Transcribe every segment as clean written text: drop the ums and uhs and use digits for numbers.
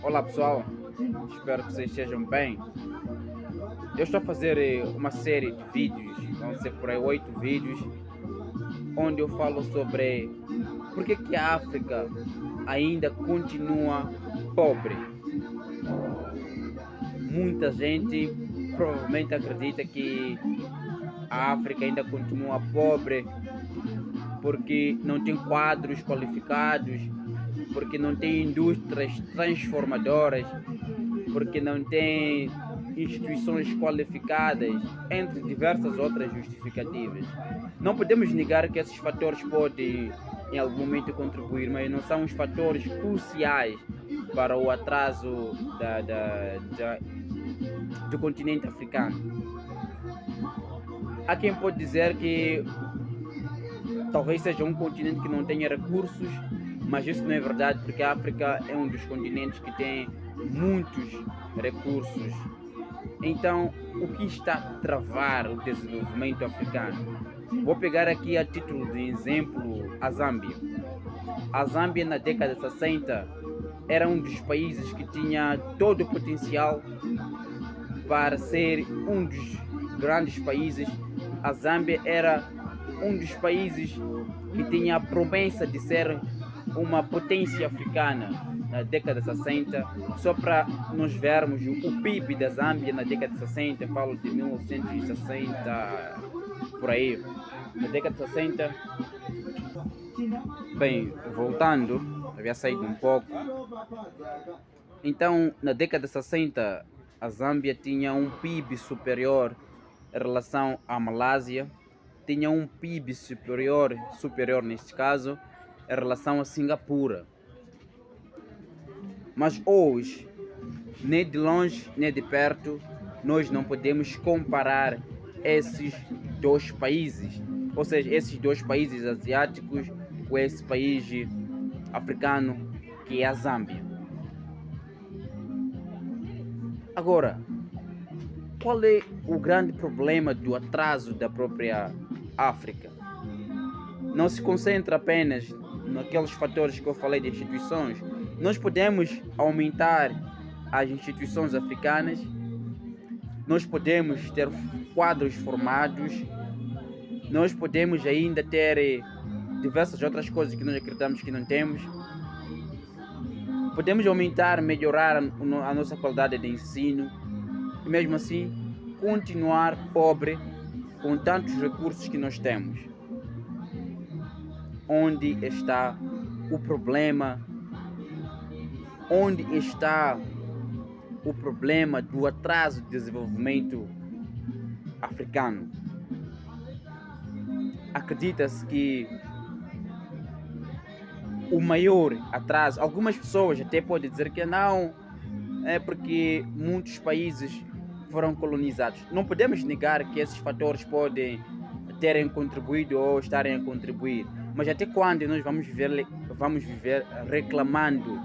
Olá pessoal, espero que vocês estejam bem. Eu estou a fazer uma série de vídeos, vão ser por aí 8 vídeos, onde eu falo sobre por que a África ainda continua pobre. Muita gente provavelmente acredita que a África ainda continua pobre porque não tem quadros qualificados, porque não tem indústrias transformadoras, porque não tem instituições qualificadas, entre diversas outras justificativas. Não podemos negar que esses fatores podem em algum momento contribuir, mas não são os fatores cruciais para o atraso do continente africano. Há quem pode dizer que talvez seja um continente que não tenha recursos, mas isso não é verdade, porque a África é um dos continentes que tem muitos recursos. Então, o que está a travar o desenvolvimento africano? Vou pegar aqui a título de exemplo a Zâmbia. A Zâmbia, na década de 60, era um dos países que tinha todo o potencial para ser um dos grandes países. A Zâmbia era um dos países que tinha a promessa de ser uma potência africana na década de 60. Só para nós vermos o PIB da Zâmbia na década de 60, falo de 1960, por aí, na década de 60. Bem, voltando, havia saído um pouco. Então, na década de 60, a Zâmbia tinha um PIB superior em relação à Malásia, tinha um PIB superior neste caso, em relação a Singapura. Mas hoje, nem de longe nem de perto, nós não podemos comparar esses dois países, ou seja, esses dois países asiáticos com esse país africano que é a Zâmbia. Agora, qual é o grande problema do atraso da própria África? Não se concentra apenas naqueles fatores que eu falei de instituições. Nós podemos aumentar as instituições africanas, nós podemos ter quadros formados, nós podemos ainda ter diversas outras coisas que nós acreditamos que não temos. Podemos aumentar, melhorar a nossa qualidade de ensino e mesmo assim continuar pobre com tantos recursos que nós temos. Onde está o problema? Onde está o problema do atraso do desenvolvimento africano? Acredita-se que o maior atraso, algumas pessoas até podem dizer que não, é porque muitos países foram colonizados. Não podemos negar que esses fatores podem terem contribuído ou estarem a contribuir, mas até quando nós vamos viver reclamando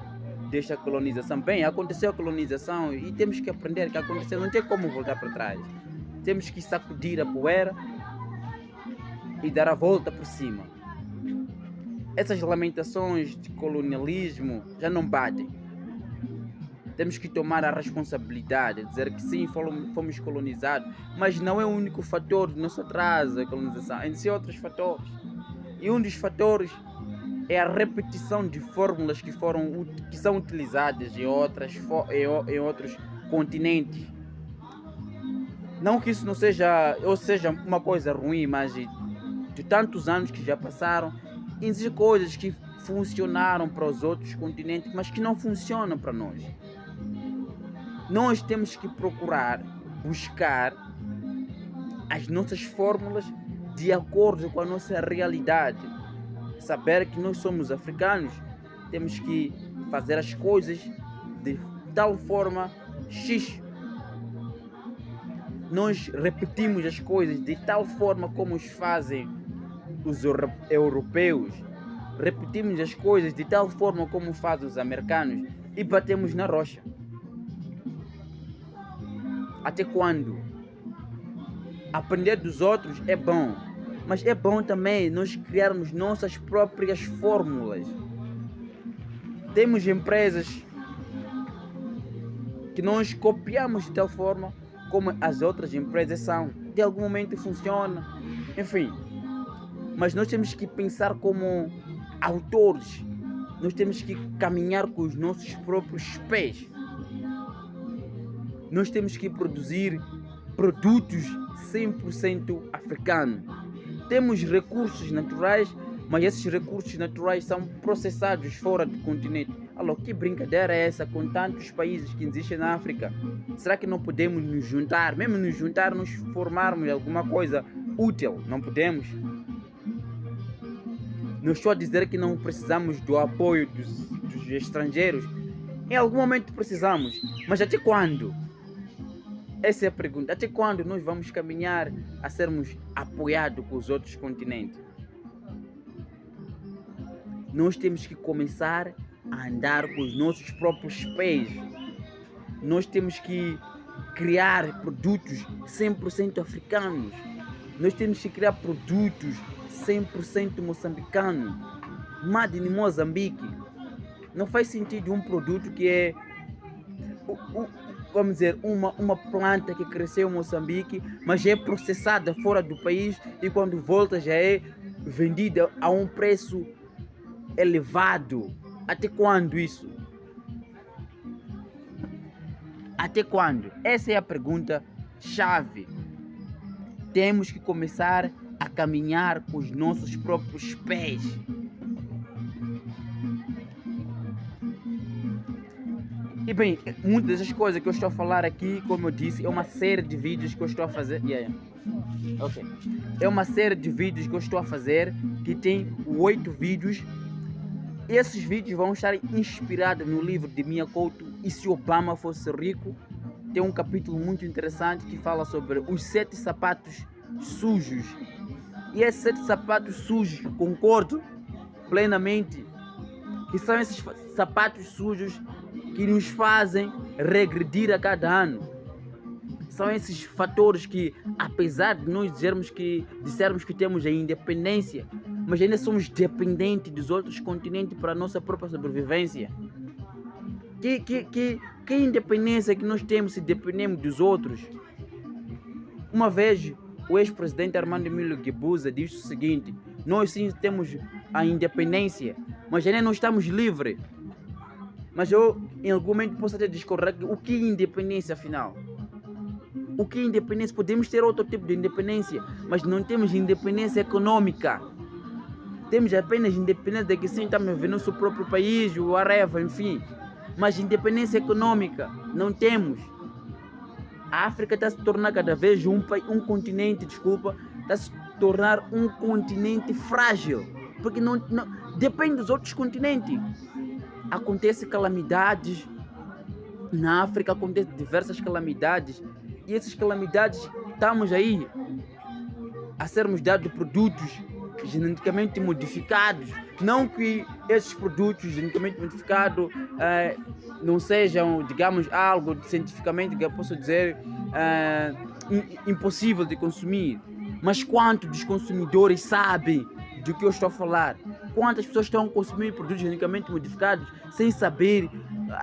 desta colonização? Bem, aconteceu a colonização e temos que aprender que aconteceu, não tem como voltar para trás. Temos que sacudir a poeira e dar a volta por cima. Essas lamentações de colonialismo já não batem. Temos que tomar a responsabilidade, dizer que sim, fomos colonizados, mas não é o único fator do nosso atraso, a colonização, existem outros fatores. E um dos fatores é a repetição de fórmulas que são utilizadas em outros continentes. Não que isso não seja uma coisa ruim, mas de tantos anos que já passaram, existem coisas que funcionaram para os outros continentes, mas que não funcionam para nós. Nós temos que buscar as nossas fórmulas de acordo com a nossa realidade. Saber que nós somos africanos, temos que fazer as coisas de tal forma X. Nós repetimos as coisas de tal forma como os fazem os europeus. Repetimos as coisas de tal forma como fazem os americanos e batemos na rocha. Até quando? Aprender dos outros é bom, mas é bom também nós criarmos nossas próprias fórmulas. Temos empresas que nós copiamos de tal forma como as outras empresas são. De algum momento funciona, enfim. Mas nós temos que pensar como autores. Nós temos que caminhar com os nossos próprios pés. Nós temos que produzir produtos 100% africanos. Temos recursos naturais, mas esses recursos naturais são processados fora do continente. Alô, que brincadeira é essa com tantos países que existem na África? Será que não podemos nos juntar? Mesmo nos juntar, nos formarmos alguma coisa útil? Não podemos? Não estou a dizer que não precisamos do apoio dos estrangeiros. Em algum momento precisamos. Mas até quando? Essa é a pergunta. Até quando nós vamos caminhar a sermos apoiados com os outros continentes? Nós temos que começar a andar com os nossos próprios pés. Nós temos que criar produtos 100% africanos. Nós temos que criar produtos 100% moçambicanos. Made in Moçambique. Não faz sentido um produto que é, vamos dizer, uma planta que cresceu em Moçambique, mas é processada fora do país e quando volta já é vendida a um preço elevado. Até quando isso? Até quando? Essa é a pergunta chave. Temos que começar a caminhar com os nossos próprios pés. E bem, muitas dessas coisas que eu estou a falar aqui, como eu disse, é uma série de vídeos que eu estou a fazer. Okay. É uma série de vídeos que eu estou a fazer, que tem 8 vídeos. Esses vídeos vão estar inspirados no livro de Mia Couto, E Se Obama Fosse Rico. Tem um capítulo muito interessante que fala sobre os 7 sapatos sujos. E esses 7 sapatos sujos, concordo plenamente, que são esses sapatos sujos que nos fazem regredir a cada ano. São esses fatores que, apesar de nós dissermos que temos a independência, mas ainda somos dependentes dos outros continentes para a nossa própria sobrevivência. Que independência que nós temos se dependemos dos outros? Uma vez, o ex-presidente Armando Emílio Guebuza disse o seguinte: nós sim temos a independência, mas ainda não estamos livres. Mas eu, em algum momento, posso até discordar. O que é independência, afinal? O que é independência? Podemos ter outro tipo de independência, mas não temos independência econômica. Temos apenas independência de que sim, estamos a viver no nosso próprio país, o whatever, enfim. Mas independência econômica não temos. A África está a se tornar cada vez um continente, está a se tornar um continente frágil, porque não depende dos outros continentes. Acontecem calamidades na África, acontecem diversas calamidades, e essas calamidades estamos aí a sermos dados produtos geneticamente modificados. Não que esses produtos geneticamente modificados não sejam, digamos, algo cientificamente que eu posso dizer impossível de consumir, mas quantos dos consumidores sabem do que eu estou a falar? Quantas pessoas estão a consumir produtos geneticamente modificados sem saber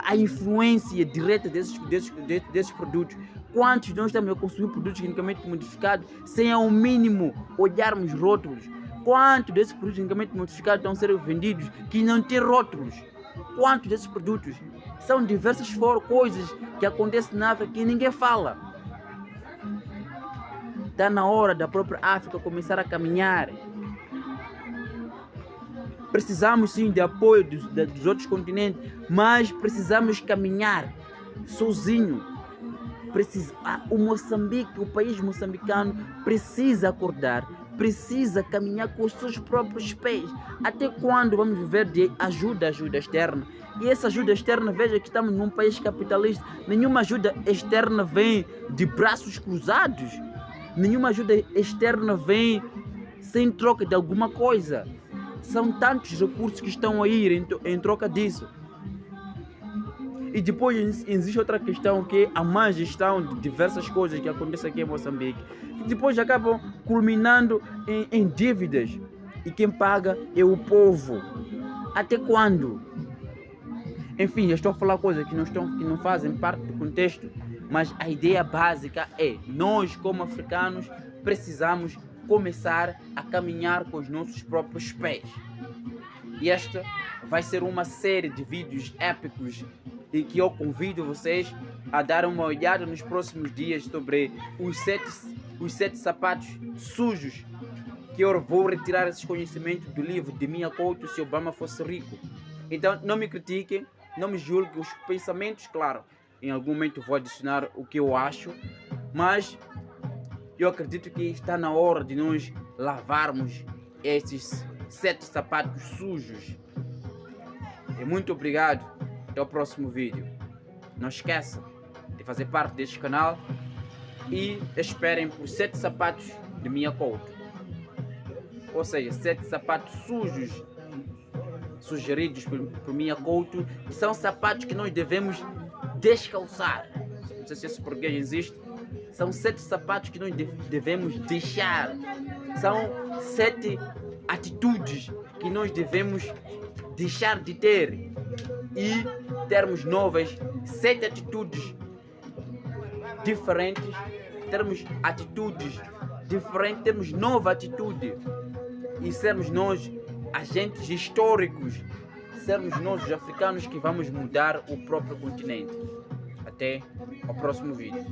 a influência direta desses produtos? Quantos de nós estamos a consumir produtos geneticamente modificados sem ao mínimo olharmos rótulos? Quantos desses produtos geneticamente modificados estão a ser vendidos que não têm rótulos? Quantos desses produtos? São diversas coisas que acontecem na África que ninguém fala. Está na hora da própria África começar a caminhar. Precisamos sim de apoio dos outros continentes, mas precisamos caminhar sozinho. O Moçambique, o país moçambicano, precisa acordar, precisa caminhar com os seus próprios pés. Até quando vamos viver de ajuda externa? E essa ajuda externa, veja que estamos num país capitalista, nenhuma ajuda externa vem de braços cruzados, nenhuma ajuda externa vem sem troca de alguma coisa. São tantos recursos que estão a ir em troca disso. E depois existe outra questão, que é a má gestão de diversas coisas que acontecem aqui em Moçambique, que depois acabam culminando em dívidas. E quem paga é o povo. Até quando? Enfim, eu estou a falar coisas que não fazem parte do contexto, mas a ideia básica é: nós, como africanos, precisamos começar a caminhar com os nossos próprios pés. E esta vai ser uma série de vídeos épicos em que eu convido vocês a dar uma olhada nos próximos dias sobre os sete sapatos sujos, que eu vou retirar esses conhecimentos do livro de Mia Couto, Se Obama Fosse Rico. Então não me critiquem, não me julguem os pensamentos, claro, em algum momento vou adicionar o que eu acho, mas eu acredito que está na hora de nós lavarmos esses 7 sapatos sujos. E muito obrigado, até o próximo vídeo. Não esqueça de fazer parte deste canal e esperem por 7 sapatos de Mia Couto. Ou seja, 7 sapatos sujos sugeridos por Mia Couto, que são sapatos que nós devemos descalçar. Não sei se esse português existe. São 7 sapatos que nós devemos deixar. São 7 atitudes que nós devemos deixar de ter e termos novas 7 atitudes diferentes, termos atitudes diferentes, termos nova atitude e sermos nós agentes históricos, sermos nós os africanos que vamos mudar o próprio continente. Até o próximo vídeo.